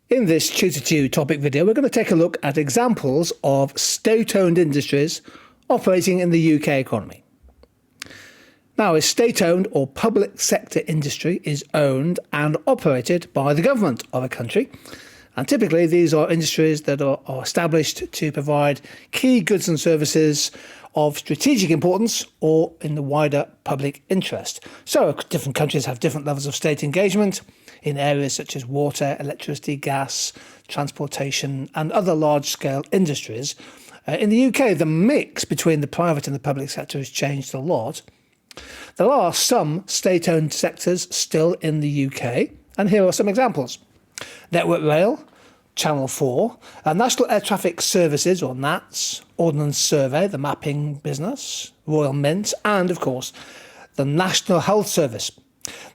In this Tutor 2 topic video, we're going to take a look at examples of state-owned industries operating in the UK economy. Now, a state-owned or public sector industry is owned and operated by the government of a country. And typically, these are industries that are established to provide key goods and services of strategic importance or in the wider public interest. So different countries have different levels of state engagement in areas such as water, electricity, gas, transportation and other large-scale industries. In the UK, the mix between the private and the public sector has changed a lot. There are some state-owned sectors still in the UK, and here are some examples. Network Rail, Channel 4, National Air Traffic Services, or NATS, Ordnance Survey, the mapping business, Royal Mint, and, of course, the National Health Service.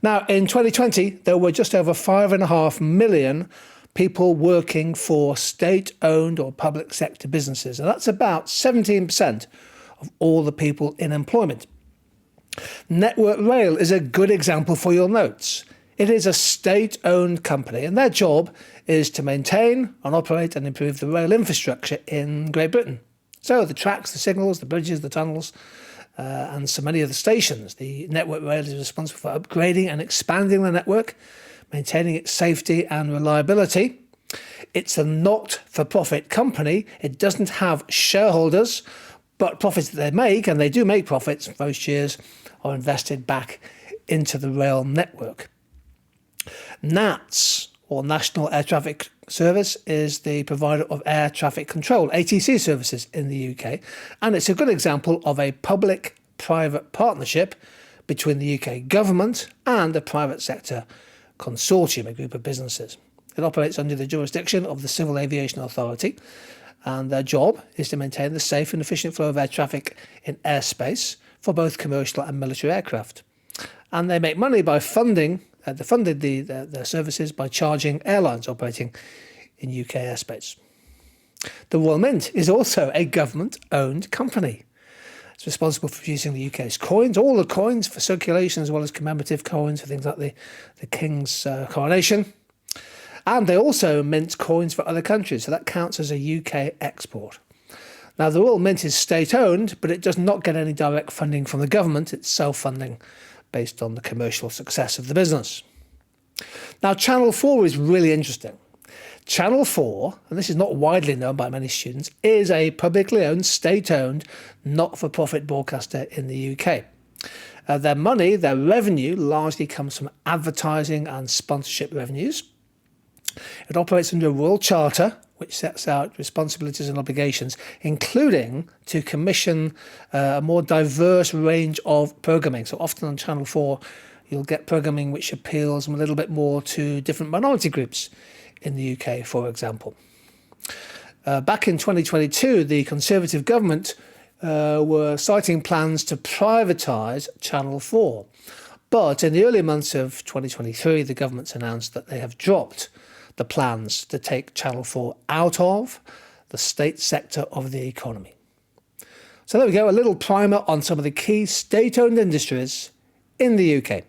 Now, in 2020, there were just over 5.5 million people working for state-owned or public sector businesses, and that's about 17% of all the people in employment. Network Rail is a good example for your notes. It is a state-owned company, and their job is to maintain and operate and improve the rail infrastructure in Great Britain. So the tracks, the signals, the bridges, the tunnels, and so many of the stations. The Network Rail is responsible for upgrading and expanding the network, maintaining its safety and reliability. It's a not-for-profit company. It doesn't have shareholders, but profits that they make, and they do make profits most years, are invested back into the rail network. NATS, or National Air Traffic Service, is the provider of air traffic control, ATC services in the UK, and it's a good example of a public-private partnership between the UK government and a private sector consortium, a group of businesses. It operates under the jurisdiction of the Civil Aviation Authority, and their job is to maintain the safe and efficient flow of air traffic in airspace for both commercial and military aircraft. And they make money by funding their services by charging airlines operating in UK airspace. The Royal Mint is also a government-owned company. It's responsible for producing the UK's coins, all the coins for circulation, as well as commemorative coins for things like the King's coronation. And they also mint coins for other countries, so that counts as a UK export. Now, the Royal Mint is state-owned, but it does not get any direct funding from the government. It's self-funding based on the commercial success of the business. Now, Channel 4 is really interesting. Channel 4, and this is not widely known by many students, is a publicly owned, state-owned, not-for-profit broadcaster in the UK. Their revenue largely comes from advertising and sponsorship revenues. It operates under a royal charter, which sets out responsibilities and obligations, including to commission a more diverse range of programming. So often on Channel 4, you'll get programming which appeals a little bit more to different minority groups in the UK, for example. Back in 2022, the Conservative government were citing plans to privatise Channel 4. But in the early months of 2023, the government's announced that they have dropped the plans to take Channel 4 out of the state sector of the economy. So there we go, a little primer on some of the key state-owned industries in the UK.